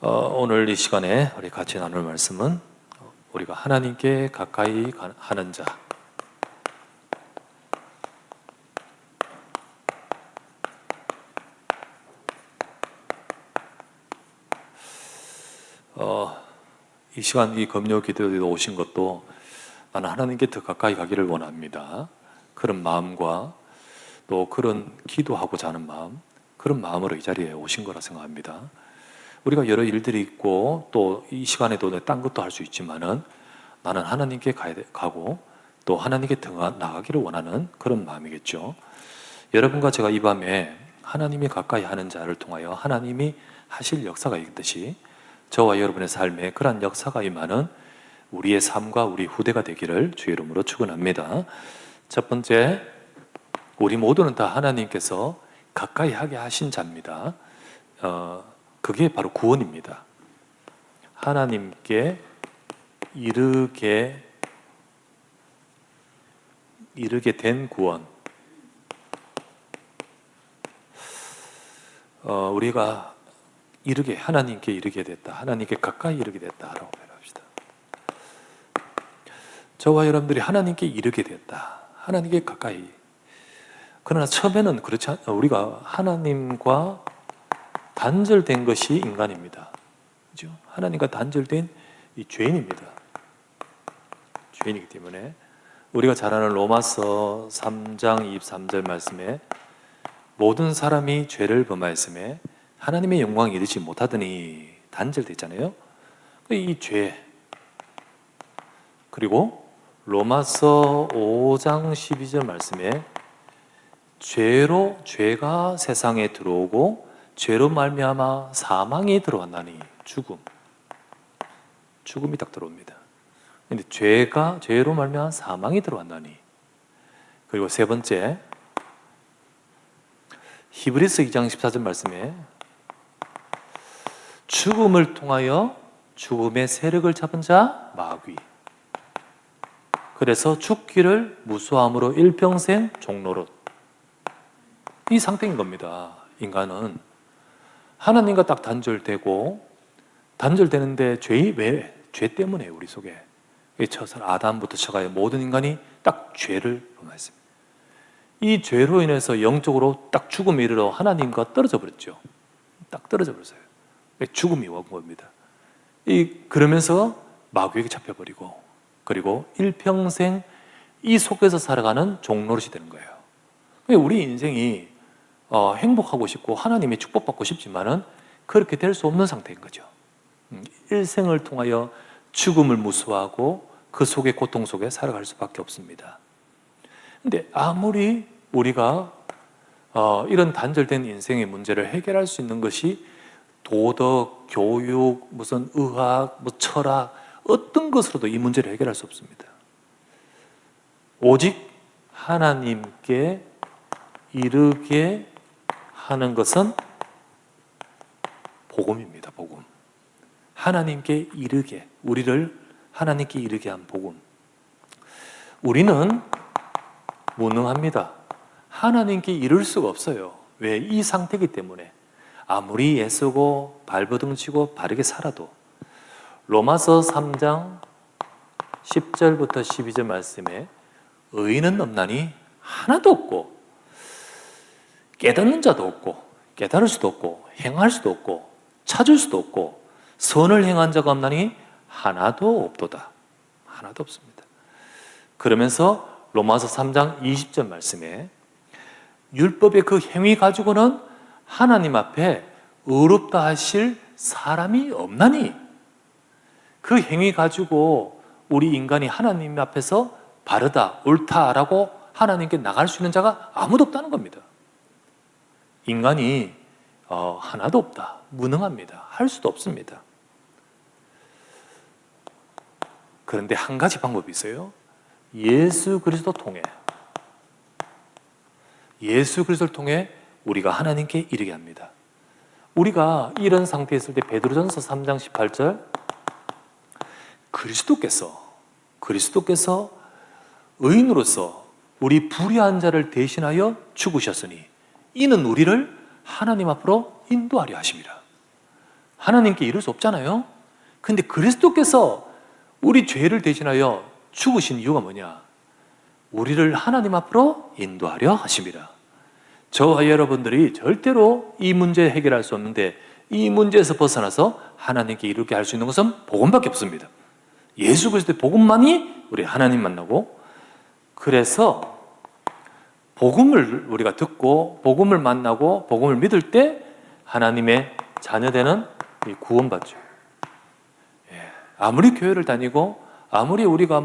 오늘 이 시간에 우리 같이 나눌 말씀은 우리가 하나님께 가까이 하는 자. 이 시간 이 금요 기도에 오신 것도 나는 하나님께 더 가까이 가기를 원합니다. 그런 마음과 또 그런 기도하고자 하는 마음, 그런 마음으로 이 자리에 오신 거라 생각합니다. 우리가 여러 일들이 있고 또 이 시간에도 딴 것도 할 수 있지만은 나는 하나님께 가고 또 하나님께 더 나가기를 원하는 그런 마음이겠죠. 여러분과 제가 이 밤에 하나님이 가까이 하는 자를 통하여 하나님이 하실 역사가 있듯이 저와 여러분의 삶에 그러한 역사가 임하는 우리의 삶과 우리 후대가 되기를 주의 이름으로 축원합니다. 첫 번째, 우리 모두는 다 하나님께서 가까이 하게 하신 자입니다. 그게 바로 구원입니다. 하나님께 이르게 된 구원. 우리가 하나님께 이르게 됐다, 하나님께 가까이 이르게 됐다라고 표현합시다. 저와 여러분들이 하나님께 이르게 됐다, 하나님께 가까이. 그러나 처음에는 그렇지 우리가 하나님과 단절된 것이 인간입니다. 그죠? 하나님과 단절된 이 죄인입니다. 죄인이기 때문에 우리가 잘 아는 로마서 3장 23절 말씀에 모든 사람이 죄를 범하였음에 하나님의 영광에 이르지 못하더니 단절됐잖아요. 이 죄. 그리고 로마서 5장 12절 말씀에 죄가 세상에 들어오고 죄로 말미암아 사망이 들어왔나니, 죽음이 딱 들어옵니다. 근데 죄로 말미암아 사망이 들어왔나니. 그리고 세 번째, 히브리서 2장 14절 말씀에 죽음을 통하여 죽음의 세력을 잡은 자 마귀. 그래서 죽기를 무수함으로 일평생 종노릇. 이 상태인 겁니다. 인간은 하나님과 딱 단절되는데 죄 때문에 우리 속에 아담부터 시작하여 모든 인간이 딱 죄를 범했습니다. 이 죄로 인해서 영적으로 딱 죽음에 이르러 하나님과 떨어져 버렸죠. 딱 떨어져 버렸어요. 죽음이 온 겁니다. 그러면서 마귀에게 잡혀버리고, 그리고 일평생 이 속에서 살아가는 종노릇이 되는 거예요. 우리 인생이 행복하고 싶고 하나님의 축복받고 싶지만은 그렇게 될 수 없는 상태인 거죠. 일생을 통하여 죽음을 무수하고 그 속의 고통 속에 살아갈 수밖에 없습니다. 근데 아무리 우리가 이런 단절된 인생의 문제를 해결할 수 있는 것이 도덕, 교육, 무슨 의학, 철학, 어떤 것으로도 이 문제를 해결할 수 없습니다. 오직 하나님께 이르게 하는 것은 복음입니다. 복음. 하나님께 이르게, 우리를 하나님께 이르게 한 복음. 우리는 무능합니다. 하나님께 이룰 수가 없어요. 왜? 이 상태이기 때문에. 아무리 애쓰고 발버둥 치고 바르게 살아도. 로마서 3장 10절부터 12절 말씀에 의인은 없나니 하나도 없고 깨닫는 자도 없고 깨달을 수도 없고 행할 수도 없고 찾을 수도 없고 선을 행한 자가 없나니 하나도 없도다. 하나도 없습니다. 그러면서 로마서 3장 20절 말씀에 율법의 그 행위 가지고는 하나님 앞에 의롭다 하실 사람이 없나니, 그 행위 가지고 우리 인간이 하나님 앞에서 바르다, 옳다라고 하나님께 나갈 수 있는 자가 아무도 없다는 겁니다. 인간이 하나도 없다. 무능합니다. 할 수도 없습니다. 그런데 한 가지 방법이 있어요. 예수 그리스도 통해, 예수 그리스도를 통해 우리가 하나님께 이르게 합니다. 우리가 이런 상태에 있을 때 베드로전서 3장 18절 그리스도께서 의인으로서 우리 불의한 자를 대신하여 죽으셨으니 이는 우리를 하나님 앞으로 인도하려 하심이라. 하나님께 이룰 수 없잖아요. 근데 그리스도께서 우리 죄를 대신하여 죽으신 이유가 뭐냐? 우리를 하나님 앞으로 인도하려 하심이라. 저와 여러분들이 절대로 이 문제 해결할 수 없는데, 이 문제에서 벗어나서 하나님께 이르게 할 수 있는 것은 복음밖에 없습니다. 예수 그리스도의 복음만이 우리 하나님 만나고, 그래서 복음을 우리가 듣고 복음을 만나고 복음을 믿을 때 하나님의 자녀되는 구원받죠. 아무리 교회를 다니고 아무리 우리가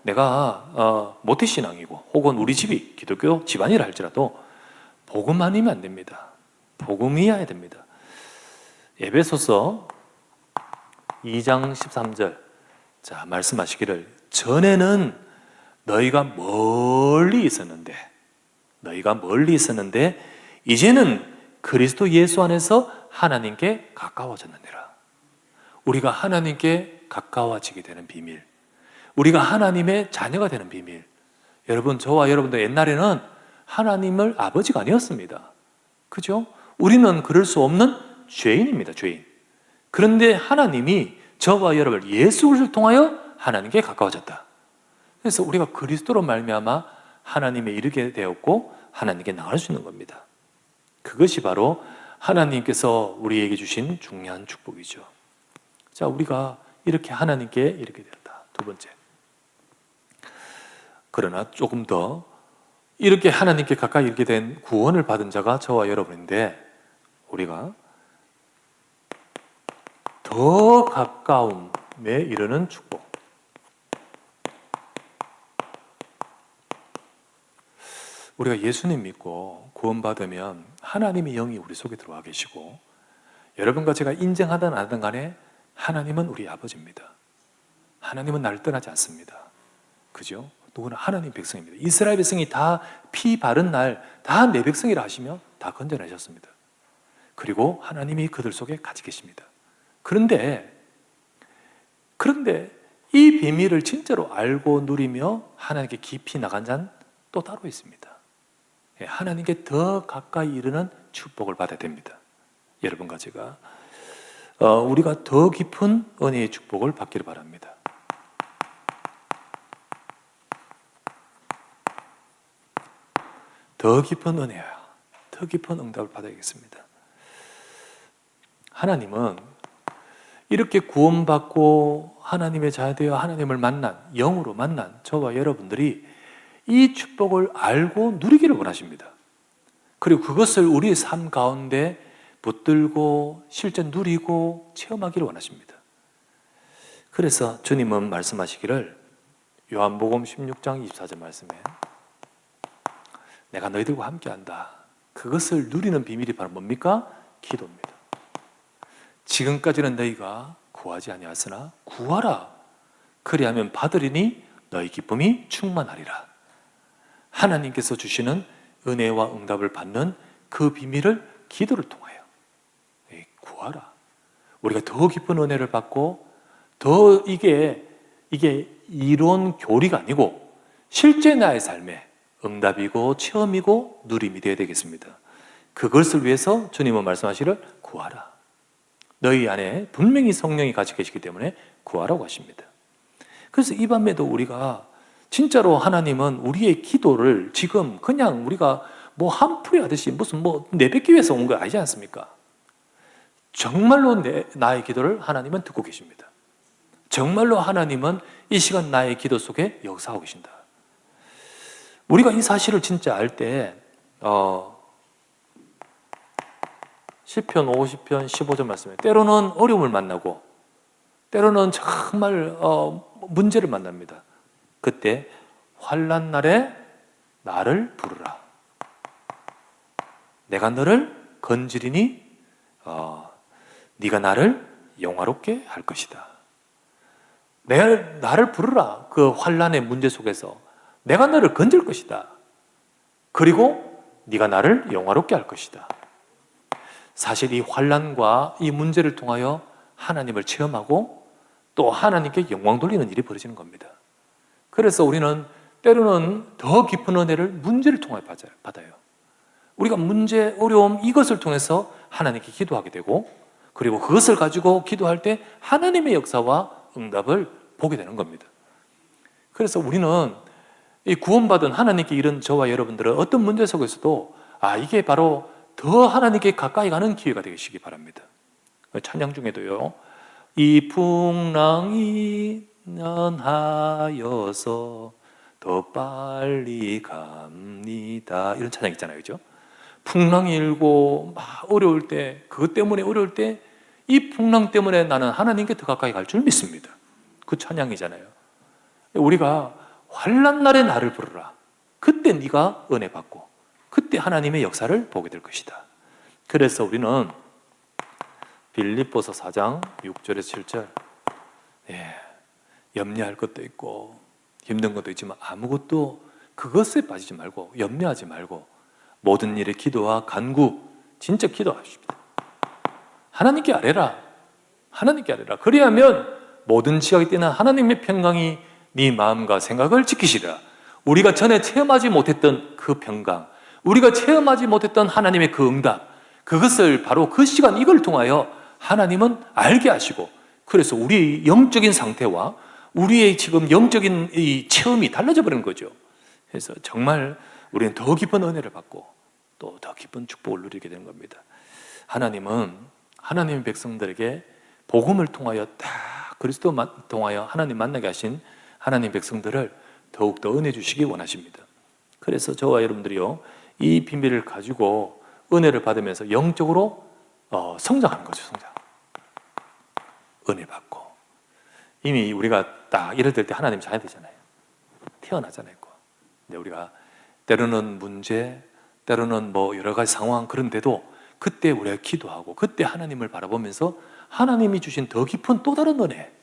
내가 모태신앙이고 혹은 우리 집이 기독교 집안이라 할지라도 복음 아니면 안 됩니다. 복음이어야 됩니다. 에베소서 2장 13절 자 말씀하시기를 전에는 너희가 멀리 있었는데 이제는 그리스도 예수 안에서 하나님께 가까워졌느니라. 우리가 하나님께 가까워지게 되는 비밀, 우리가 하나님의 자녀가 되는 비밀. 여러분, 저와 여러분도 옛날에는 하나님을 아버지가 아니었습니다. 그죠? 우리는 그럴 수 없는 죄인입니다. 죄인. 그런데 하나님이 저와 여러분을 예수 그리스도를 통하여 하나님께 가까워졌다. 그래서 우리가 그리스도로 말미암아 하나님에 이르게 되었고 하나님께 나갈 수 있는 겁니다. 그것이 바로 하나님께서 우리에게 주신 중요한 축복이죠. 자, 우리가 이렇게 하나님께 이르게 되었다. 두 번째. 그러나 조금 더 이렇게 하나님께 가까이 이르게 된 구원을 받은 자가 저와 여러분인데, 우리가 더 가까움에 이르는 축복. 우리가 예수님 믿고 구원받으면 하나님의 영이 우리 속에 들어와 계시고, 여러분과 제가 인정하든 안 하든 간에 하나님은 우리 아버지입니다. 하나님은 나를 떠나지 않습니다. 그죠? 누구나 하나님 백성입니다. 이스라엘 백성이 다 피 바른 날 다 내 백성이라 하시며 다 건져내셨습니다. 그리고 하나님이 그들 속에 같이 계십니다. 그런데 이 비밀을 진짜로 알고 누리며 하나님께 깊이 나간 자는 또 따로 있습니다. 하나님께 더 가까이 이르는 축복을 받아야 됩니다. 여러분과 제가 우리가 더 깊은 은혜의 축복을 받기를 바랍니다. 더 깊은 은혜야, 더 깊은 응답을 받아야겠습니다. 하나님은 이렇게 구원받고 하나님의 자녀 되어 하나님을 만난, 영으로 만난 저와 여러분들이 이 축복을 알고 누리기를 원하십니다. 그리고 그것을 우리의 삶 가운데 붙들고 실제 누리고 체험하기를 원하십니다. 그래서 주님은 말씀하시기를, 요한복음 16장 24절 말씀에 내가 너희들과 함께한다. 그것을 누리는 비밀이 바로 뭡니까? 기도입니다. 지금까지는 너희가 구하지 아니하였으나 구하라. 그리하면 받으리니 너희 기쁨이 충만하리라. 하나님께서 주시는 은혜와 응답을 받는 그 비밀을 기도를 통하여 구하라. 우리가 더 깊은 은혜를 받고 더 이게 이론 교리가 아니고 실제 나의 삶에 응답이고 체험이고 누림이 되어야 되겠습니다. 그것을 위해서 주님은 말씀하시기를 구하라. 너희 안에 분명히 성령이 같이 계시기 때문에 구하라고 하십니다. 그래서 이 밤에도 우리가 진짜로 하나님은 우리의 기도를 지금 그냥 우리가 한풀이 하듯이 무슨 내뱉기 위해서 온 거 아니지 않습니까? 정말로 나의 기도를 하나님은 듣고 계십니다. 정말로 하나님은 이 시간 나의 기도 속에 역사하고 계신다. 우리가 이 사실을 진짜 알 때 시편 50편 15절 말씀에 때로는 어려움을 만나고 때로는 정말 문제를 만납니다. 그때 환난 날에 나를 부르라. 내가 너를 건지리니 네가 나를 영화롭게 할 것이다. 나를 부르라. 그 환난의 문제 속에서 내가 너를 건질 것이다. 그리고 네가 나를 영화롭게 할 것이다. 사실 이 환난과 이 문제를 통하여 하나님을 체험하고 또 하나님께 영광 돌리는 일이 벌어지는 겁니다. 그래서 우리는 때로는 더 깊은 은혜를 문제를 통해 받아요. 우리가 문제, 어려움 이것을 통해서 하나님께 기도하게 되고, 그리고 그것을 가지고 기도할 때 하나님의 역사와 응답을 보게 되는 겁니다. 그래서 우리는 이 구원받은 하나님께 이른 저와 여러분들은 어떤 문제 속에서도 이게 바로 더 하나님께 가까이 가는 기회가 되시기 바랍니다. 찬양 중에도요, 이 풍랑이 연하여서 더 빨리 갑니다, 이런 찬양 있잖아요, 그죠? 풍랑이 일고 막 어려울 때, 그것 때문에 어려울 때 이 풍랑 때문에 나는 하나님께 더 가까이 갈 줄 믿습니다. 그 찬양이잖아요. 우리가 환난 날에 나를 부르라. 그때 네가 은혜 받고 그때 하나님의 역사를 보게 될 것이다. 그래서 우리는 빌립보서 4장 6절에서 7절, 염려할 것도 있고 힘든 것도 있지만 아무것도 그것에 빠지지 말고 염려하지 말고 모든 일에 기도와 간구, 진짜 기도하십시다. 하나님께 아뢰라. 하나님께 아뢰라. 그리하면 모든 지각이 뛰는 하나님의 평강이 네 마음과 생각을 지키시리라. 우리가 전에 체험하지 못했던 그 평강, 우리가 체험하지 못했던 하나님의 그 응답, 그것을 바로 그 시간 이걸 통하여 하나님은 알게 하시고, 그래서 우리의 영적인 상태와 우리의 지금 영적인 이 체험이 달라져 버리는 거죠. 그래서 정말 우리는 더 깊은 은혜를 받고 또 더 깊은 축복을 누리게 되는 겁니다. 하나님은 하나님의 백성들에게 복음을 통하여 그리스도 통하여 하나님 만나게 하신 하나님 백성들을 더욱더 은혜 주시기 원하십니다. 그래서 저와 여러분들이요, 이 비밀을 가지고 은혜를 받으면서 영적으로 성장하는 거죠. 성장. 은혜 받고. 이미 우리가 딱 이럴 때 하나님 자녀 되잖아요. 태어나잖아요. 근데 우리가 때로는 문제, 때로는 여러 가지 상황, 그런데도 그때 우리가 기도하고 그때 하나님을 바라보면서 하나님이 주신 더 깊은 또 다른 은혜,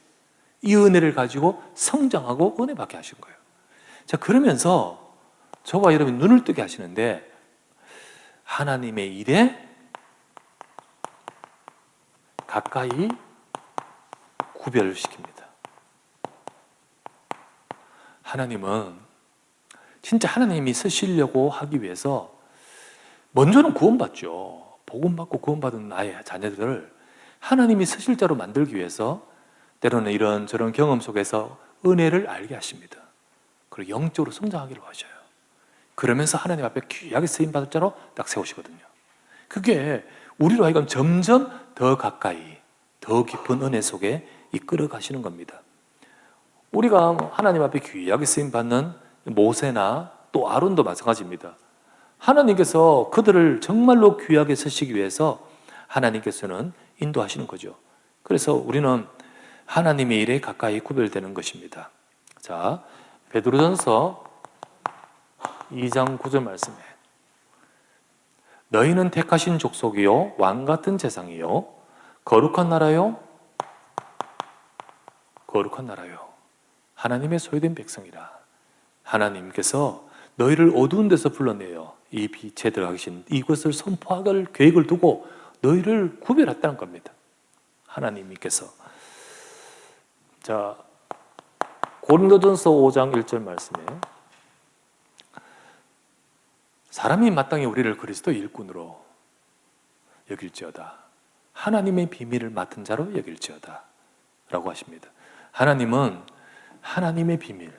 이 은혜를 가지고 성장하고 은혜 받게 하신 거예요. 자, 그러면서 저와 여러분이 눈을 뜨게 하시는데 하나님의 일에 가까이 구별을 시킵니다. 하나님은 진짜 하나님이 쓰시려고 하기 위해서 먼저는 구원받죠. 복음받고 구원받은 나의 자녀들을 하나님이 쓰실 자로 만들기 위해서 때로는 이런저런 경험 속에서 은혜를 알게 하십니다. 그리고 영적으로 성장하기를 하셔요. 그러면서 하나님 앞에 귀하게 쓰임받을 자로 딱 세우시거든요. 그게 우리로 하여금 점점 더 가까이, 더 깊은 은혜 속에 이끌어 가시는 겁니다. 우리가 하나님 앞에 귀하게 쓰임받는 모세나 또 아론도 마찬가지입니다. 하나님께서 그들을 정말로 귀하게 쓰시기 위해서 하나님께서는 인도하시는 거죠. 그래서 우리는 하나님의 일에 가까이 구별되는 것입니다. 자, 베드로전서 2장 9절 말씀에 너희는 택하신 족속이요 왕같은 제사장이요 거룩한 나라요, 거룩한 나라요, 하나님의 소유된 백성이라. 하나님께서 너희를 어두운 데서 불러내어 이 빛에 들어가신 이것을 선포할 계획을 두고 너희를 구별했다는 겁니다. 하나님께서. 자, 고린도전서 5장 1절 말씀에 사람이 마땅히 우리를 그리스도 일꾼으로 여길지어다, 하나님의 비밀을 맡은 자로 여길지어다 라고 하십니다. 하나님은 하나님의 비밀,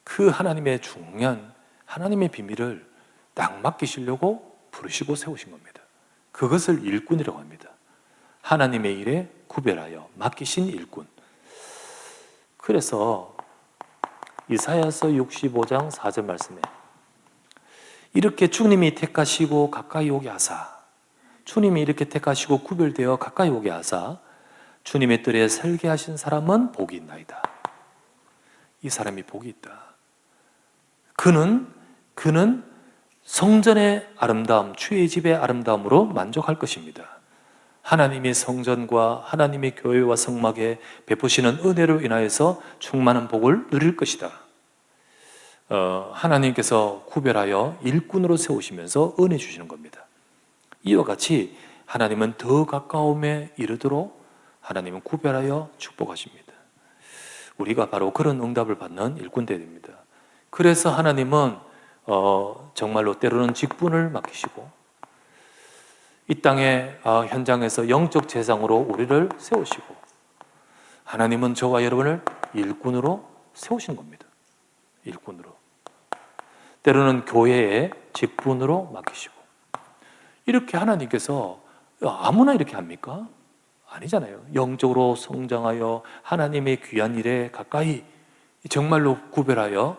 그 하나님의 중요한 하나님의 비밀을 딱 맡기시려고 부르시고 세우신 겁니다. 그것을 일꾼이라고 합니다. 하나님의 일에 구별하여 맡기신 일꾼. 그래서 이사야서 65장 4절 말씀에 이렇게 주님이 택하시고 가까이 오게 하사, 주님이 이렇게 택하시고 구별되어 가까이 오게 하사 주님의 뜰에 설게 하신 사람은 복이 있나이다. 이 사람이 복이 있다. 그는 성전의 아름다움, 주의 집의 아름다움으로 만족할 것입니다. 하나님의 성전과 하나님의 교회와 성막에 베푸시는 은혜로 인하여서 충만한 복을 누릴 것이다. 하나님께서 구별하여 일꾼으로 세우시면서 은혜 주시는 겁니다. 이와 같이 하나님은 더 가까움에 이르도록 하나님은 구별하여 축복하십니다. 우리가 바로 그런 응답을 받는 일꾼되어야 됩니다. 그래서 하나님은 정말로 때로는 직분을 맡기시고 이 땅의 현장에서 영적 제사장으로 우리를 세우시고, 하나님은 저와 여러분을 일꾼으로 세우신 겁니다. 일꾼으로. 때로는 교회의 직분으로 맡기시고. 이렇게 하나님께서 아무나 이렇게 합니까? 아니잖아요. 영적으로 성장하여 하나님의 귀한 일에 가까이 정말로 구별하여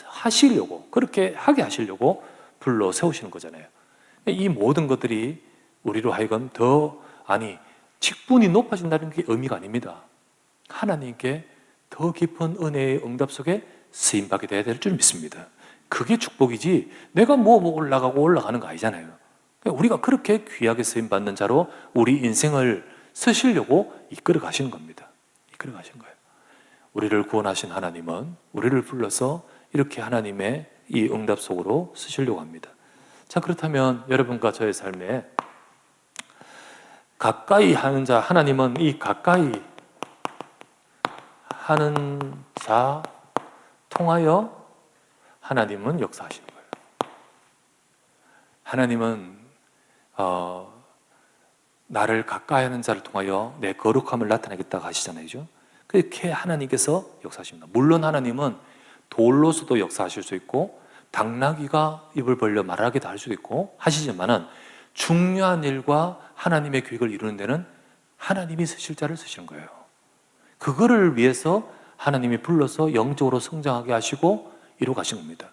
하시려고, 그렇게 하게 하시려고 불러 세우시는 거잖아요. 이 모든 것들이 우리로 하여금 직분이 높아진다는 게 의미가 아닙니다. 하나님께 더 깊은 은혜의 응답 속에 쓰임받게 돼야 될 줄 믿습니다. 그게 축복이지 내가 뭐 올라가고 올라가는 거 아니잖아요. 우리가 그렇게 귀하게 쓰임받는 자로 우리 인생을 쓰시려고 이끌어 가시는 겁니다. 이끌어 가신 거예요. 우리를 구원하신 하나님은 우리를 불러서 이렇게 하나님의 이 응답 속으로 쓰시려고 합니다. 자, 그렇다면 여러분과 저의 삶에 가까이 하는 자, 하나님은 이 가까이 하는 자 통하여 하나님은 역사하시는 거예요. 하나님은 나를 가까이 하는 자를 통하여 내 거룩함을 나타내겠다고 하시잖아요. 그죠? 그렇게 하나님께서 역사하십니다. 물론 하나님은 돌로서도 역사하실 수 있고 당나귀가 입을 벌려 말하기도 할 수도 있고 하시지만은 중요한 일과 하나님의 계획을 이루는 데는 하나님이 쓰실 자를 쓰시는 거예요. 그거를 위해서 하나님이 불러서 영적으로 성장하게 하시고 이루어 가신 겁니다.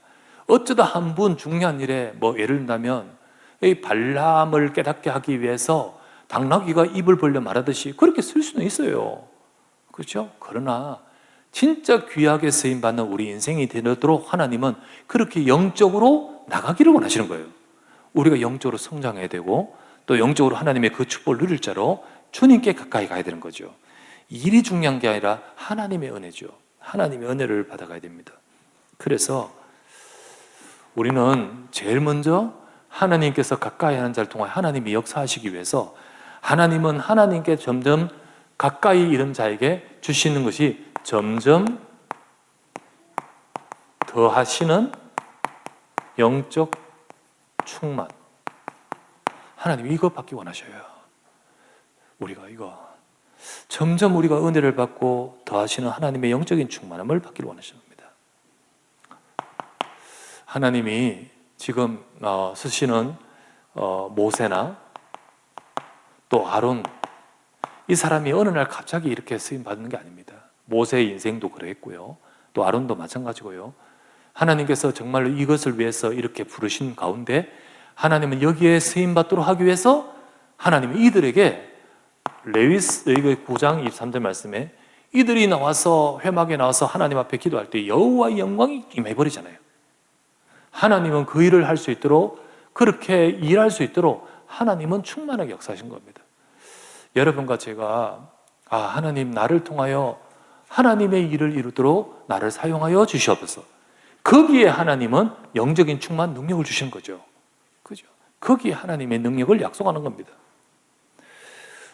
어쩌다 한 분 중요한 일에 예를 든다면 이 발람을 깨닫게 하기 위해서 당나귀가 입을 벌려 말하듯이 그렇게 쓸 수는 있어요. 그렇죠? 그러나 진짜 귀하게 쓰임받는 우리 인생이 되도록 하나님은 그렇게 영적으로 나가기를 원하시는 거예요. 우리가 영적으로 성장해야 되고 또 영적으로 하나님의 그 축복을 누릴 자로 주님께 가까이 가야 되는 거죠. 일이 중요한 게 아니라 하나님의 은혜죠. 하나님의 은혜를 받아가야 됩니다. 그래서 우리는 제일 먼저 하나님께서 가까이 하는 자를 통해 하나님이 역사하시기 위해서 하나님은 하나님께 점점 가까이 이른 자에게 주시는 것이 점점 더하시는 영적 충만. 하나님이 이거 받기 원하셔요. 우리가 이거 점점 우리가 은혜를 받고 더하시는 하나님의 영적인 충만함을 받기를 원하십니다. 하나님이 지금 쓰시는 모세나 또 아론, 이 사람이 어느 날 갑자기 이렇게 쓰임 받는 게 아닙니다. 모세의 인생도 그랬고요. 또 아론도 마찬가지고요. 하나님께서 정말로 이것을 위해서 이렇게 부르신 가운데 하나님은 여기에 쓰임 받도록 하기 위해서 하나님은 이들에게 레위기 9장 23절 말씀에 이들이 나와서 회막에 나와서 하나님 앞에 기도할 때 여호와의 영광이 임해버리잖아요. 하나님은 그 일을 할 수 있도록, 그렇게 일할 수 있도록 하나님은 충만하게 역사하신 겁니다. 여러분과 제가 하나님 나를 통하여 하나님의 일을 이루도록 나를 사용하여 주시옵소서. 거기에 하나님은 영적인 충만 능력을 주시는 거죠. 그죠? 거기에 하나님의 능력을 약속하는 겁니다.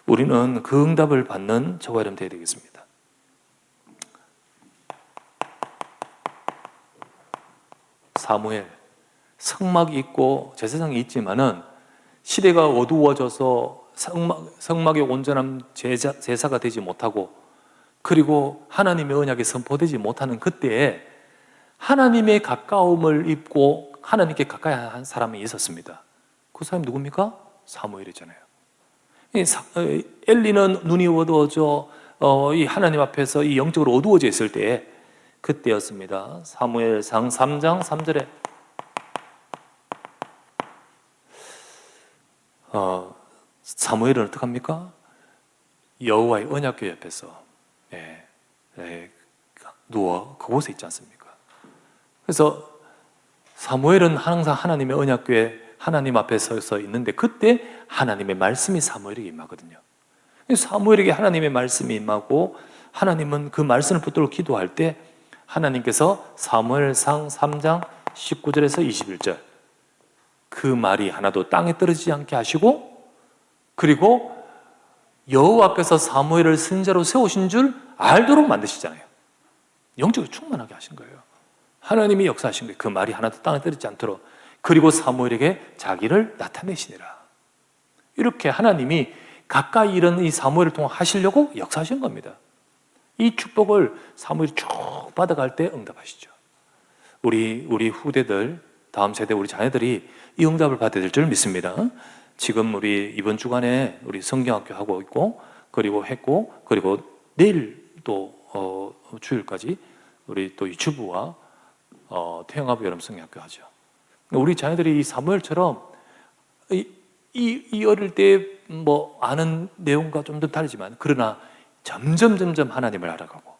우리는 그 응답을 받는 저와 여러분 되어야 되겠습니다. 사무엘, 성막이 있고 제사장이 있지만은 시대가 어두워져서 성막의 온전한 제사가 되지 못하고 그리고 하나님의 언약이 선포되지 못하는 그때에 하나님의 가까움을 입고 하나님께 가까이 한 사람이 있었습니다. 그 사람이 누굽니까? 사무엘이잖아요. 엘리는 눈이 어두워져 이 하나님 앞에서 이 영적으로 어두워져 있을 때에 그때였습니다. 사무엘상 3장 3절에 사무엘은 어떻게 합니까? 여호와의 언약궤 옆에서 누워 그곳에 있지 않습니까? 그래서 사무엘은 항상 하나님의 언약궤 하나님 앞에 서서 있는데 그때 하나님의 말씀이 사무엘에게 임하거든요. 사무엘에게 하나님의 말씀이 임하고 하나님은 그 말씀을 붙들고 기도할 때 하나님께서 사무엘상 3장 19절에서 21절 그 말이 하나도 땅에 떨어지지 않게 하시고 그리고 여호와께서 사무엘을 선지자로 세우신 줄 알도록 만드시잖아요. 영적으로 충만하게 하신 거예요. 하나님이 역사하신 거예요. 그 말이 하나도 땅에 떨어지지 않도록. 그리고 사무엘에게 자기를 나타내시니라. 이렇게 하나님이 가까이 이런 이 사무엘을 통해 하시려고 역사하신 겁니다. 이 축복을 사무엘이 쭉 받아갈 때 응답하시죠. 우리 후대들, 다음 세대 우리 자녀들이 이 응답을 받아야 될 줄 믿습니다. 지금 우리 이번 주간에 우리 성경학교 하고 있고, 그리고 했고, 그리고 내일 또 주일까지 우리 또 유튜브와 태영아부 여름 성경학교 하죠. 우리 자녀들이 이 사무엘처럼 이 어릴 때 뭐 아는 내용과 좀 더 다르지만, 그러나 점점 하나님을 알아가고,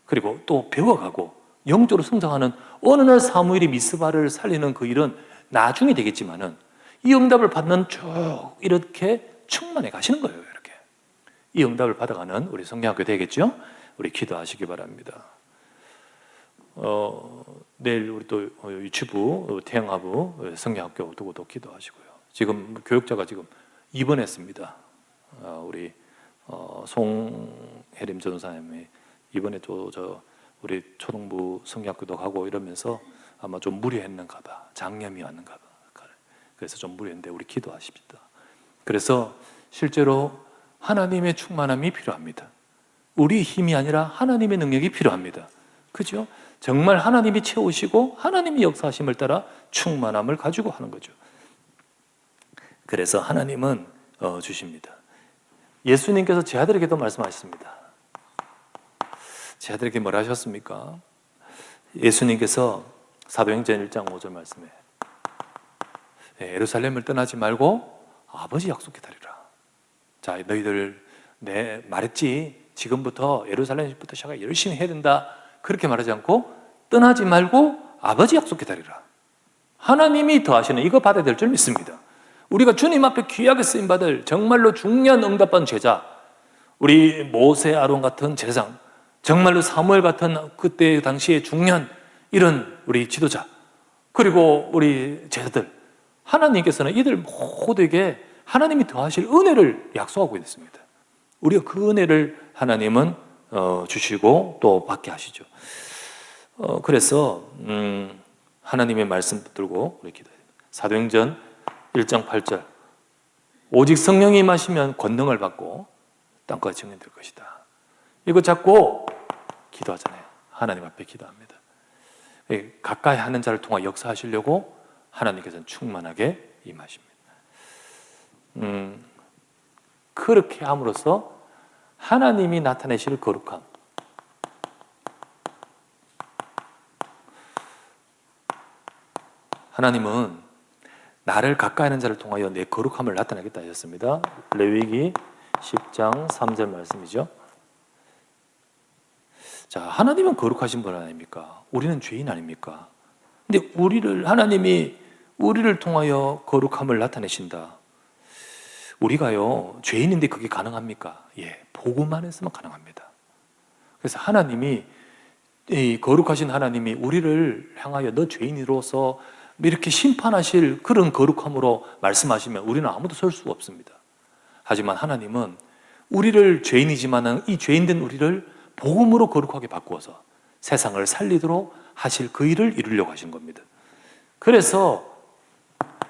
그리고 또 배워가고 영적으로 성장하는, 어느 날 사무엘이 미스바를 살리는 그 일은 나중에 되겠지만은 이 응답을 받는 쭉 이렇게 충만해 가시는 거예요. 이렇게 이 응답을 받아가는 우리 성경학교 되겠죠? 우리 기도하시기 바랍니다. 내일 우리 또 유튜브 태영아부 성경학교 두고도 기도하시고요. 지금 교육자가 지금 입원했습니다. 우리 송혜림 전사님이 이번에 또 우리 초등부 성경학교도 가고 이러면서 아마 좀 무리했는가 봐. 장염이 왔는가 봐. 그래서 좀 무리했는데 우리 기도하십시다. 그래서 실제로 하나님의 충만함이 필요합니다. 우리 힘이 아니라 하나님의 능력이 필요합니다. 그죠? 정말 하나님이 채우시고 하나님이 역사하심을 따라 충만함을 가지고 하는 거죠. 그래서 하나님은 주십니다. 예수님께서 제 아들에게도 말씀하셨습니다. 제 아들에게 뭐라 하셨습니까? 예수님께서 사도행전 1장 5절 말씀에 예루살렘을 떠나지 말고 아버지 약속 기다리라. 자, 너희들 내 말했지, 지금부터 예루살렘부터 시작해 열심히 해야 된다, 그렇게 말하지 않고 떠나지 말고 아버지 약속 기다리라. 하나님이 더하시는 이거 받아야 될 줄 믿습니다. 우리가 주님 앞에 귀하게 쓰임받을 정말로 중요한 응답받은 제자, 우리 모세 아론 같은 제사장, 정말로 사무엘 같은 그때 당시에 중요한 이런 우리 지도자, 그리고 우리 제자들, 하나님께서는 이들 모두에게 하나님이 더하실 은혜를 약속하고 있습니다. 우리가 그 은혜를 하나님은 주시고 또 받게 하시죠. 그래서 하나님의 말씀 붙들고 우리 기도해야 됩니다. 사도행전 1장 8절, 오직 성령이 임하시면 권능을 받고 땅과 증인될 것이다. 이거 잡고 기도하잖아요. 하나님 앞에 기도합니다. 가까이 하는 자를 통해 역사하시려고 하나님께서는 충만하게 임하십니다. 그렇게 함으로써 하나님이 나타내실 거룩함, 하나님은 나를 가까이 하는 자를 통하여 내 거룩함을 나타내겠다 하셨습니다. 레위기 10장 3절 말씀이죠. 자, 하나님은 거룩하신 분 아닙니까? 우리는 죄인 아닙니까? 근데 하나님이 우리를 통하여 거룩함을 나타내신다. 우리가요, 죄인인데 그게 가능합니까? 예, 복음 안에서만 가능합니다. 그래서 하나님이, 이 거룩하신 하나님이 우리를 향하여 너 죄인으로서 이렇게 심판하실 그런 거룩함으로 말씀하시면 우리는 아무도 설 수가 없습니다. 하지만 하나님은 우리를 죄인이지만 이 죄인된 우리를 복음으로 거룩하게 바꾸어서 세상을 살리도록 하실 그 일을 이루려고 하신 겁니다. 그래서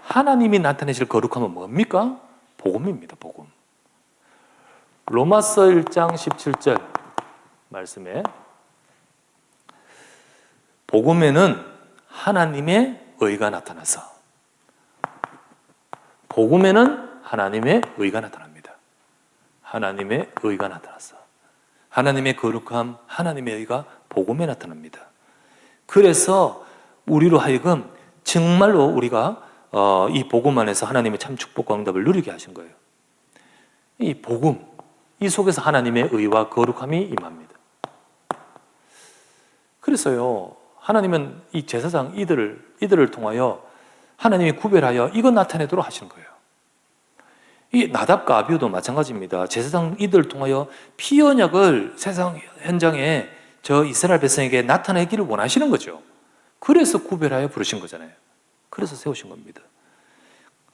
하나님이 나타내실 거룩함은 뭡니까? 복음입니다. 복음. 로마서 1장 17절 말씀에 복음에는 하나님의 의가 나타나서, 복음에는 하나님의 의가 나타납니다. 하나님의 의가 나타나서 하나님의 거룩함, 하나님의 의가 복음에 나타납니다. 그래서 우리로 하여금 정말로 우리가 이 복음 안에서 하나님의 참 축복과 응답을 누리게 하신 거예요. 이 복음, 이 속에서 하나님의 의와 거룩함이 임합니다. 그래서요, 하나님은 이 제사장 이들을 통하여 하나님이 구별하여 이거 나타내도록 하시는 거예요. 이 나답과 아비후도 마찬가지입니다. 제사장 이들을 통하여 피 언약을 세상 현장에 저 이스라엘 백성에게 나타내기를 원하시는 거죠. 그래서 구별하여 부르신 거잖아요. 그래서 세우신 겁니다.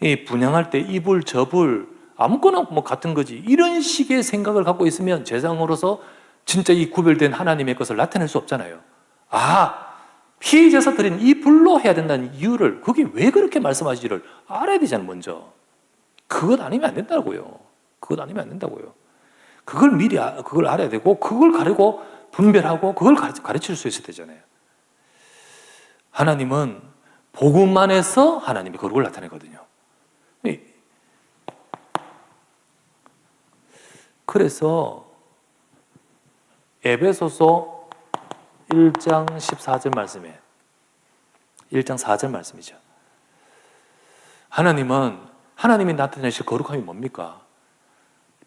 이 분향할 때 이불 저불 아무거나 뭐 같은 거지, 이런 식의 생각을 갖고 있으면 제사장으로서 진짜 이 구별된 하나님의 것을 나타낼 수 없잖아요. 피제사 드린 이 불로 해야 된다는 이유를, 그게 왜 그렇게 말씀하시지를 알아야 되잖아요. 먼저 그것 아니면 안 된다고요. 그것 아니면 안 된다고요. 그걸 미리 그걸 알아야 되고 그걸 가리고 분별하고 그걸 가르칠 수 있어야 되잖아요. 하나님은 복음 안에서 하나님의 거룩을 나타내거든요. 그래서 에베소서 1장 14절 말씀에 1장 4절 말씀이죠. 하나님이 나타내실 거룩함이 뭡니까?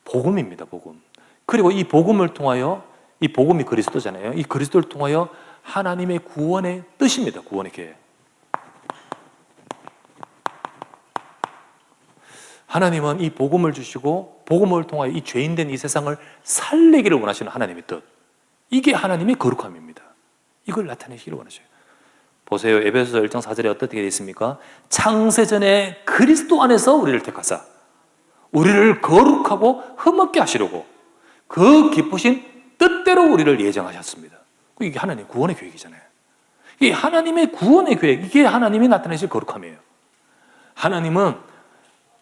복음입니다. 복음. 그리고 이 복음을 통하여, 이 복음이 그리스도잖아요. 이 그리스도를 통하여 하나님의 구원의 뜻입니다. 구원의 계획. 하나님은 이 복음을 주시고 복음을 통하여 이 죄인된 이 세상을 살리기를 원하시는 하나님의 뜻. 이게 하나님의 거룩함입니다. 이걸 나타내시기를 원하셔요. 보세요. 에베소서 1장 4절에 어떻게 되어 있습니까? 창세전에 그리스도 안에서 우리를 택하사 우리를 거룩하고 흠없게 하시려고 그 기쁘신 뜻대로 우리를 예정하셨습니다. 이게 하나님의 구원의 계획이잖아요. 이게 하나님의 구원의 계획, 이게 하나님이 나타내실 거룩함이에요. 하나님은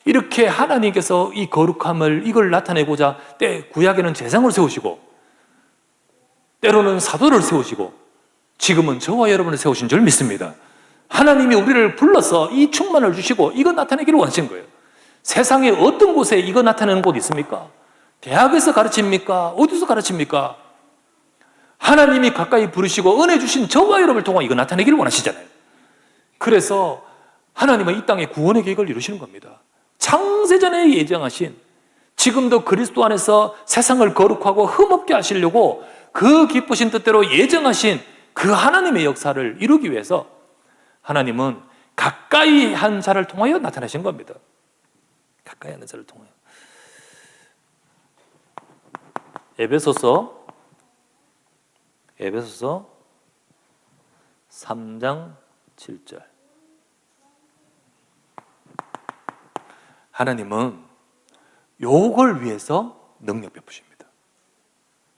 이렇게 하나님께서 이 거룩함을 이걸 나타내고자 구약에는 제사장을 세우시고 때로는 사도를 세우시고 지금은 저와 여러분을 세우신 줄 믿습니다. 하나님이 우리를 불러서 이 충만을 주시고 이거 나타내기를 원하신 거예요. 세상에 어떤 곳에 이거 나타내는 곳 있습니까? 대학에서 가르칩니까? 어디서 가르칩니까? 하나님이 가까이 부르시고 은혜 주신 저와 여러분을 통해 이거 나타내기를 원하시잖아요. 그래서 하나님은 이 땅에 구원의 계획을 이루시는 겁니다. 창세전에 예정하신, 지금도 그리스도 안에서 세상을 거룩하고 흠없게 하시려고 그 기쁘신 뜻대로 예정하신 그 하나님의 역사를 이루기 위해서 하나님은 가까이 한 자를 통하여 나타나신 겁니다. 가까이 하는 자를 통하여. 에베소서 3장 7절. 하나님은 요걸 위해서 능력 베푸십니다.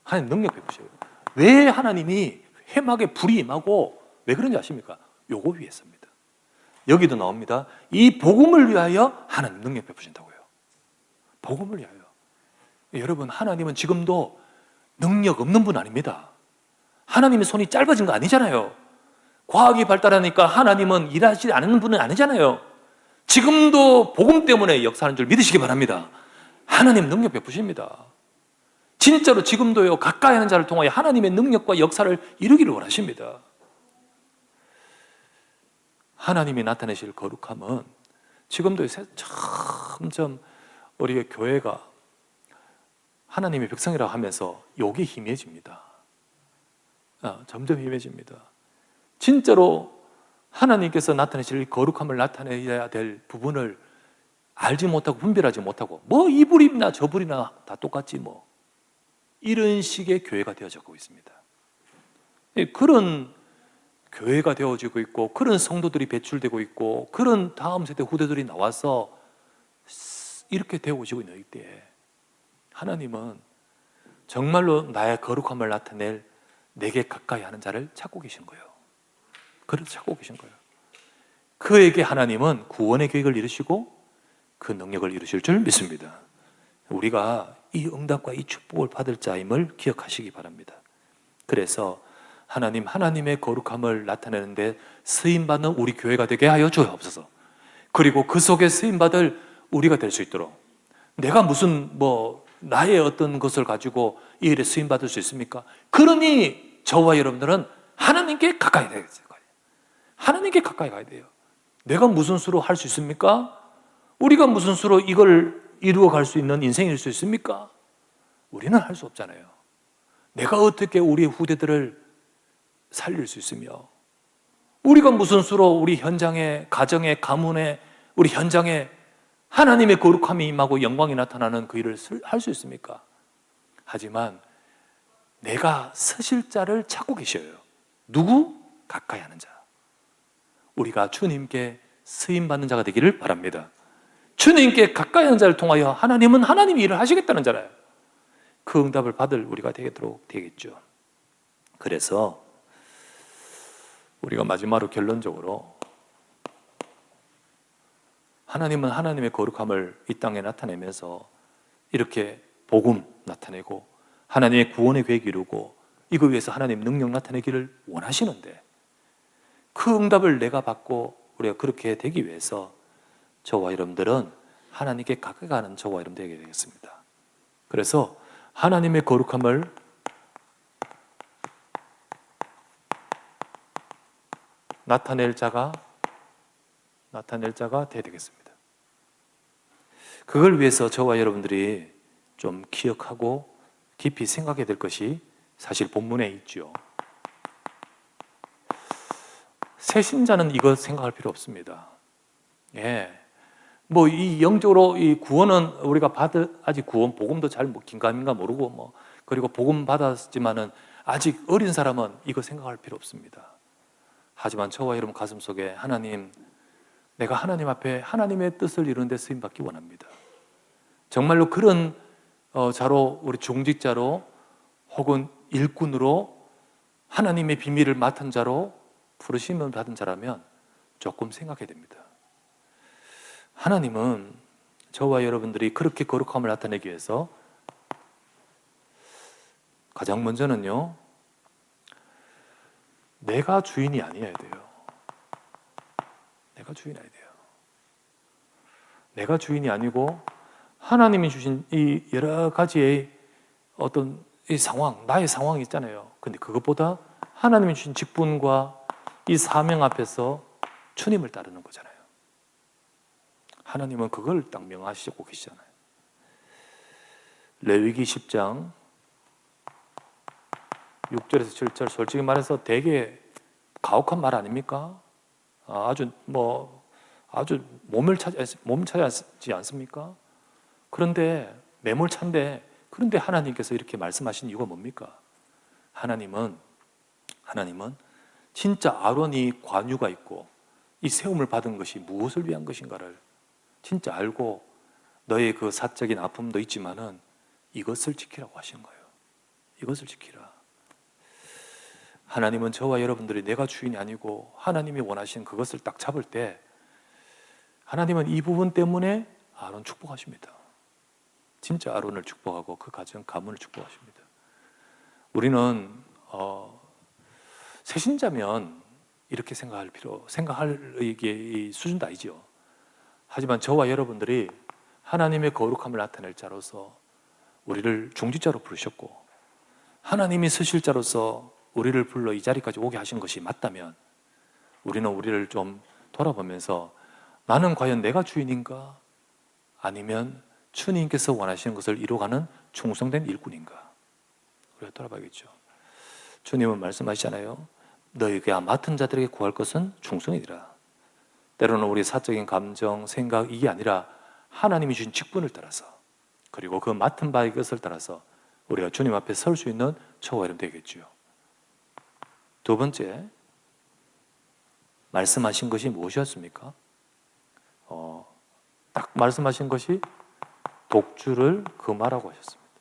하나님 능력 베푸셔요. 왜 하나님이 회막에 불이 임하고 왜 그런지 아십니까? 요거 위해서입니다. 여기도 나옵니다. 이 복음을 위하여 하나님 능력 베푸신다고요. 복음을 위하여. 여러분, 하나님은 지금도 능력 없는 분 아닙니다. 하나님의 손이 짧아진 거 아니잖아요. 과학이 발달하니까 하나님은 일하지 않는 분은 아니잖아요. 지금도 복음 때문에 역사하는 줄 믿으시기 바랍니다. 하나님 능력 베푸십니다. 진짜로 지금도요, 가까이 하는 자를 통하여 하나님의 능력과 역사를 이루기를 원하십니다. 하나님이 나타내실 거룩함은 지금도 점점 우리의 교회가 하나님의 백성이라고 하면서 요게 희미해집니다. 점점 희미해집니다. 진짜로 하나님께서 나타내실 거룩함을 나타내야 될 부분을 알지 못하고 분별하지 못하고 뭐 이 불이나 저 불이나 다 똑같지 뭐 이런 식의 교회가 되어지고 있습니다. 그런 교회가 되어지고 있고 그런 성도들이 배출되고 있고 그런 다음 세대 후대들이 나와서 이렇게 되어지고 있는 이때에 하나님은 정말로 나의 거룩함을 나타낼 내게 가까이 하는 자를 찾고 계신 거예요. 그래서 찾고 계신 거예요. 그에게 하나님은 구원의 계획을 이루시고 그 능력을 이루실 줄 믿습니다. 우리가 이 응답과 이 축복을 받을 자임을 기억하시기 바랍니다. 그래서 하나님의 거룩함을 나타내는데 쓰임받는 우리 교회가 되게 하여 주옵소서. 그리고 그 속에 쓰임받을 우리가 될 수 있도록 내가 무슨 나의 어떤 것을 가지고 이 일에 쓰임받을 수 있습니까? 그러니 저와 여러분들은 하나님께 가까이 돼야 돼요. 하나님께 가까이 가야 돼요. 내가 무슨 수로 할 수 있습니까? 우리가 무슨 수로 이걸 이루어 갈 수 있는 인생일 수 있습니까? 우리는 할 수 없잖아요. 내가 어떻게 우리 후대들을 살릴 수 있으며 우리가 무슨 수로 우리 현장에, 가정에, 가문에, 우리 현장에 하나님의 거룩함이 임하고 영광이 나타나는 그 일을 할 수 있습니까? 하지만 내가 서실 자를 찾고 계셔요. 누구? 가까이 하는 자. 우리가 주님께 쓰임받는 자가 되기를 바랍니다. 주님께 가까이 하는 자를 통하여 하나님은 하나님이 일을 하시겠다는 자라요. 그 응답을 받을 우리가 되도록 되겠죠. 그래서 우리가 마지막으로 결론적으로 하나님은 하나님의 거룩함을 이 땅에 나타내면서 이렇게 복음 나타내고 하나님의 구원의 계획 이루고 이거 위해서 하나님 능력 나타내기를 원하시는데 그 응답을 내가 받고 우리가 그렇게 되기 위해서 저와 여러분들은 하나님께 가까이 가는 저와 여러분 되게 되겠습니다. 그래서 하나님의 거룩함을 나타낼 자가 되어야 되겠습니다. 그걸 위해서 저와 여러분들이 좀 기억하고 깊이 생각해야 될 것이 사실 본문에 있죠. 새 신자는 이거 생각할 필요 없습니다. 뭐 이 영적으로 이 구원은 우리가 아직 구원 복음도 잘 긴가민가 모르고 그리고 복음 받았지만은 아직 어린 사람은 이거 생각할 필요 없습니다. 하지만 저와 여러분 가슴 속에 하나님, 내가 하나님 앞에 하나님의 뜻을 이루는 데 쓰임 받기 원합니다. 정말로 그런 자로 우리 중직자로 혹은 일꾼으로 하나님의 비밀을 맡은 자로 부르심을 받은 자라면 조금 생각해야 됩니다. 하나님은 저와 여러분들이 그렇게 거룩함을 나타내기 위해서 가장 먼저는요, 내가 주인이 아니어야 돼요. 내가 주인이 아니어야 돼요. 내가 주인이 아니고 하나님이 주신 이 여러 가지의 어떤 이 상황, 나의 상황이 있잖아요. 근데 그것보다 하나님이 주신 직분과 이 사명 앞에서 주님을 따르는 거잖아요. 하나님은 그걸 딱 명하시고 계시잖아요. 레위기 10장 6절에서 7절 솔직히 말해서 되게 가혹한 말 아닙니까? 아주 몸을 차지 않습니까? 그런데 매몰찬데 그런데 하나님께서 이렇게 말씀하신 이유가 뭡니까? 하나님은 진짜 아론이 관유가 있고 이 세움을 받은 것이 무엇을 위한 것인가를 진짜 알고 너의 그 사적인 아픔도 있지만은 이것을 지키라고 하신 거예요. 이것을 지키라. 하나님은 저와 여러분들이 내가 주인이 아니고 하나님이 원하신 그것을 딱 잡을 때 하나님은 이 부분 때문에 아론 축복하십니다. 진짜 아론을 축복하고 그 가문을 축복하십니다. 우리는 새신자면 이렇게 생각할 이게 수준도 아니죠. 하지만 저와 여러분들이 하나님의 거룩함을 나타낼 자로서 우리를 중직자로 부르셨고 하나님이 쓰실 자로서 우리를 불러 이 자리까지 오게 하신 것이 맞다면 우리는 우리를 좀 돌아보면서 나는 과연 내가 주인인가? 아니면 주님께서 원하시는 것을 이루어가는 충성된 일꾼인가? 우리가 돌아봐야겠죠. 주님은 말씀하시잖아요. 너희가 맡은 자들에게 구할 것은 충성이니라. 때로는 우리 사적인 감정, 생각 이게 아니라 하나님이 주신 직분을 따라서 그리고 그 맡은 바의 것을 따라서 우리가 주님 앞에 설 수 있는 저와 여러분 되겠죠. 두 번째, 말씀하신 것이 무엇이었습니까? 딱 말씀하신 것이 독주를 금하라고 하셨습니다.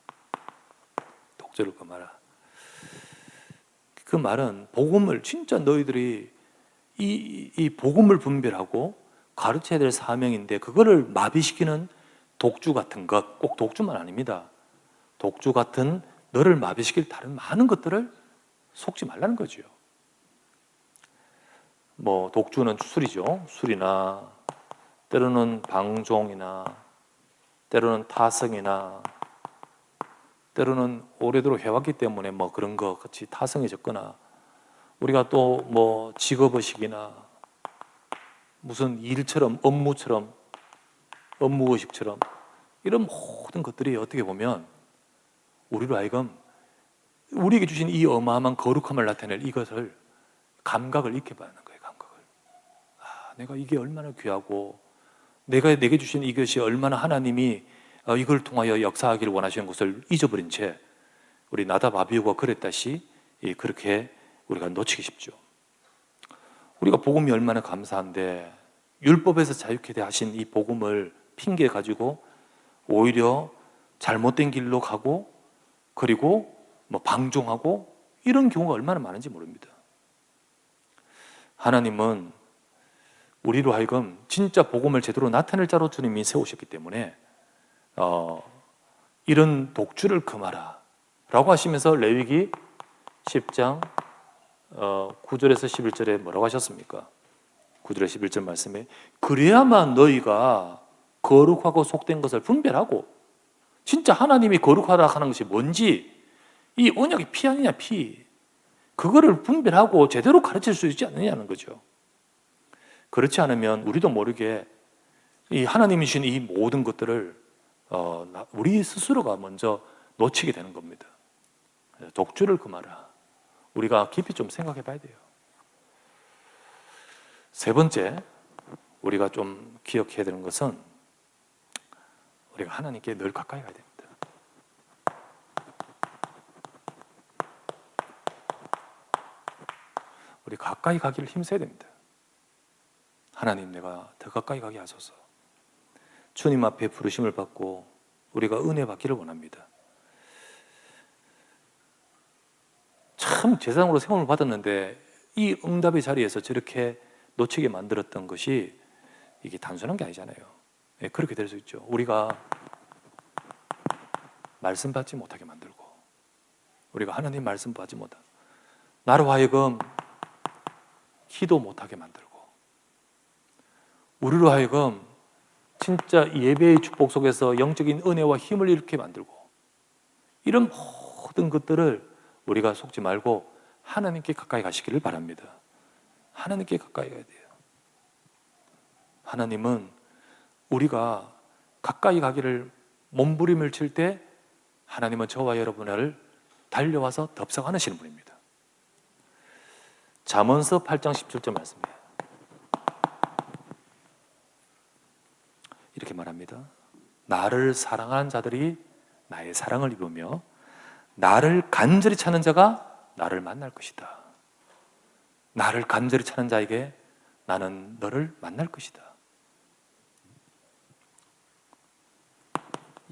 독주를 금하라. 그 말은 복음을 진짜 너희들이 이 복음을 분별하고 가르쳐야 될 사명인데 그거를 마비시키는 독주 같은 것, 꼭 독주만 아닙니다. 독주 같은 너를 마비시킬 다른 많은 것들을 속지 말라는 거죠. 독주는 술이죠. 술이나 때로는 방종이나 때로는 타성이나 때로는 오래도록 해왔기 때문에 그런 것 같이 타성해졌거나 우리가 또 직업의식이나 무슨 일처럼 업무의식처럼 이런 모든 것들이 어떻게 보면 우리로 하여금 우리에게 주신 이 어마어마한 거룩함을 나타낼 이것을 감각을 잃게 하는 거예요. 감각을. 내가 이게 얼마나 귀하고 내게 주신 이것이 얼마나 하나님이 이걸 통하여 역사하기를 원하시는 것을 잊어버린 채 우리 나답 아비후가 그랬다시 그렇게 우리가 놓치기 쉽죠. 우리가 복음이 얼마나 감사한데 율법에서 자유케 하신 이 복음을 핑계 가지고 오히려 잘못된 길로 가고 그리고 방종하고 이런 경우가 얼마나 많은지 모릅니다. 하나님은 우리로 하여금 진짜 복음을 제대로 나타낼 자로 주님이 세우셨기 때문에 이런 독주를 금하라 라고 하시면서 레위기 10장 9절에서 11절에 뭐라고 하셨습니까? 9절에 11절 말씀에 그래야만 너희가 거룩하고 속된 것을 분별하고 진짜 하나님이 거룩하다 하는 것이 뭔지 이 언약의 피 아니냐 피 그거를 분별하고 제대로 가르칠 수 있지 않느냐는 거죠. 그렇지 않으면 우리도 모르게 이 하나님이 주신 이 모든 것들을 우리 스스로가 먼저 놓치게 되는 겁니다. 독주를 금하라. 우리가 깊이 좀 생각해 봐야 돼요. 세 번째, 우리가 좀 기억해야 되는 것은 우리가 하나님께 늘 가까이 가야 됩니다. 우리 가까이 가기를 힘써야 됩니다. 하나님, 내가 더 가까이 가게 하소서. 주님 앞에 부르심을 받고 우리가 은혜 받기를 원합니다. 참 제사장으로 세움을 받았는데 이 응답의 자리에서 저렇게 놓치게 만들었던 것이 이게 단순한 게 아니잖아요. 네, 그렇게 될 수 있죠. 우리가 말씀 받지 못하게 만들고 우리가 하나님 말씀 받지 못하고 나로 하여금 기도 못하게 만들고 우리로 하여금 진짜 예배의 축복 속에서 영적인 은혜와 힘을 잃게 만들고 이런 모든 것들을 우리가 속지 말고 하나님께 가까이 가시기를 바랍니다. 하나님께 가까이 가야 돼요. 하나님은 우리가 가까이 가기를 몸부림을 칠 때 하나님은 저와 여러분을 달려와서 덥석 안으시는 분입니다. 잠언서 8장 17절 말씀이에요. 이렇게 말합니다. 나를 사랑하는 자들이 나의 사랑을 입으며 나를 간절히 찾는 자가 나를 만날 것이다. 나를 간절히 찾는 자에게 나는 너를 만날 것이다.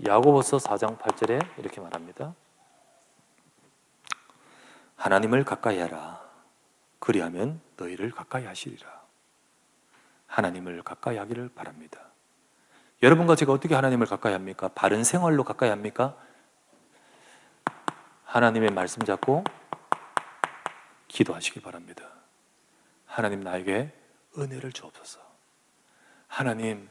야고보서 4장 8절에 이렇게 말합니다. 하나님을 가까이 하라. 그리하면 너희를 가까이 하시리라. 하나님을 가까이 하기를 바랍니다. 여러분과 제가 어떻게 하나님을 가까이 합니까? 바른 생활로 가까이 합니까? 하나님의 말씀 잡고 기도하시기 바랍니다. 하나님, 나에게 은혜를 주옵소서. 하나님,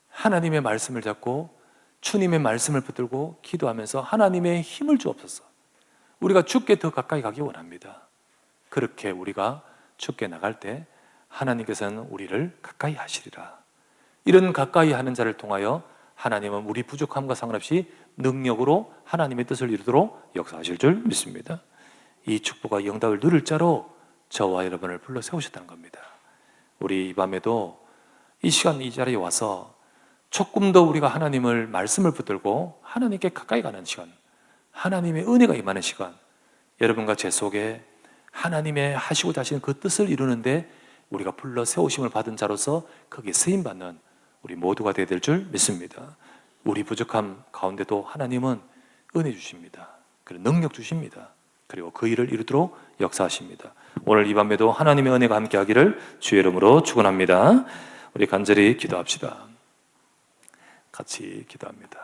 하나님의 말씀을 잡고 주님의 말씀을 붙들고 기도하면서 하나님의 힘을 주옵소서. 우리가 주께 더 가까이 가기 원합니다. 그렇게 우리가 주께 나갈 때 하나님께서는 우리를 가까이 하시리라. 이런 가까이 하는 자를 통하여 하나님은 우리 부족함과 상관없이 능력으로 하나님의 뜻을 이루도록 역사하실 줄 믿습니다. 이 축복과 영답을 누릴 자로 저와 여러분을 불러 세우셨다는 겁니다. 우리 이 밤에도 이 시간 이 자리에 와서 조금 더 우리가 하나님을 말씀을 붙들고 하나님께 가까이 가는 시간, 하나님의 은혜가 임하는 시간, 여러분과 제 속에 하나님의 하시고자 하시는 그 뜻을 이루는데 우리가 불러 세우심을 받은 자로서 거기에 쓰임받는 우리 모두가 되어야 될 줄 믿습니다. 우리 부족함 가운데도 하나님은 은혜 주십니다. 그리고 능력 주십니다. 그리고 그 일을 이루도록 역사하십니다. 오늘 이 밤에도 하나님의 은혜가 함께 하기를 주의 이름으로 축원합니다. 우리 간절히 기도합시다. 같이 기도합니다.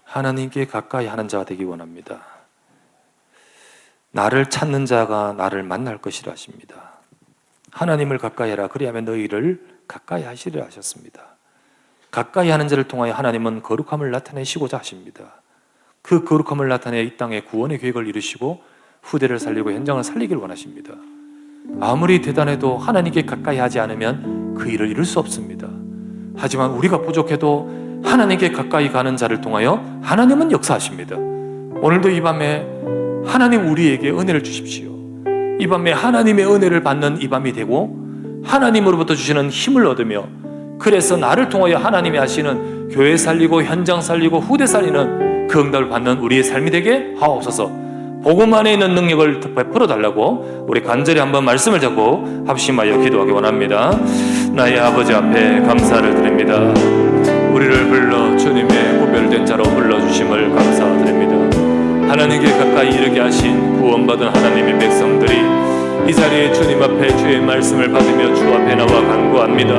하나님께 가까이 하는 자가 되기 원합니다. 나를 찾는 자가 나를 만날 것이라 하십니다. 하나님을 가까이 해라. 그리하면 너희를 가까이 하시리라 하셨습니다. 가까이 하는 자를 통하여 하나님은 거룩함을 나타내시고자 하십니다. 그 거룩함을 나타내 이 땅에 구원의 계획을 이루시고 후대를 살리고 현장을 살리기를 원하십니다. 아무리 대단해도 하나님께 가까이 하지 않으면 그 일을 이룰 수 없습니다. 하지만 우리가 부족해도 하나님께 가까이 가는 자를 통하여 하나님은 역사하십니다. 오늘도 이 밤에 하나님 우리에게 은혜를 주십시오. 이 밤에 하나님의 은혜를 받는 이 밤이 되고 하나님으로부터 주시는 힘을 얻으며 그래서 나를 통하여 하나님이 하시는 교회 살리고 현장 살리고 후대 살리는 그 응답을 받는 우리의 삶이 되게 하옵소서. 복음 안에 있는 능력을 베풀어 달라고 우리 간절히 한번 말씀을 잡고 합심하여 기도하기 원합니다. 나의 아버지 앞에 감사를 드립니다. 우리를 불러 주님의 구별된 자로 불러주심을 감사드립니다. 하나님께 가까이 이르게 하신 구원받은 하나님의 백성들이 이 자리에 주님 앞에 주의 말씀을 받으며 주 앞에 나와 간구합니다.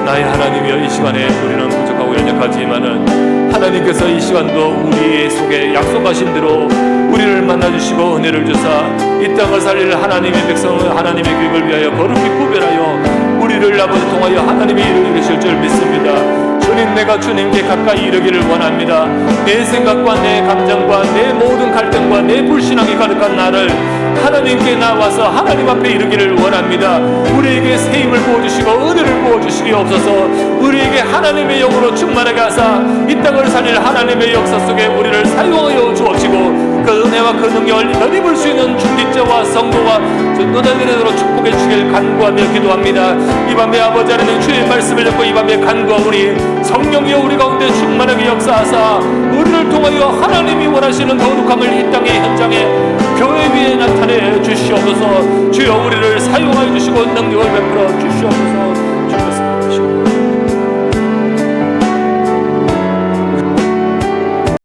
나의 하나님이여, 이 시간에 우리는 부족하고 연약하지만은 하나님께서 이 시간도 우리 속에 약속하신 대로 우리를 만나주시고 은혜를 주사 이 땅을 살릴 하나님의 백성을 하나님의 계획을 위하여 거룩히 구별하여 우리를 아버지 통하여 하나님의 이루게 되실 줄 믿습니다. 주님, 내가 주님께 가까이 이르기를 원합니다. 내 생각과 내 감정과 내 모든 갈등과 내 불신앙이 가득한 나를 하나님께 나와서 하나님 앞에 이르기를 원합니다. 우리에게 새 힘을 부어주시고 은혜를 부어주시기옵소서. 우리에게 하나님의 영으로 충만하게 하사 이 땅을 살릴 하나님의 역사 속에 우리를 사용하여 주옵시고 그 은혜와 그 능력을 덧입을 수 있는 중직자와 성도가 너희들로 축복해 주시길 간구하며 기도합니다. 이 밤에 아버지 하나님 주의 말씀을 듣고 이 밤에 간구하오니 성령이여 우리 가운데 충만하게 역사하사 우리를 통하여 하나님이 원하시는 거룩함을 이 땅의 현장에 교회 위에 나타내 주시옵소서. 주여 우리를 사용하여 주시고 능력을 베풀어 주시옵소서.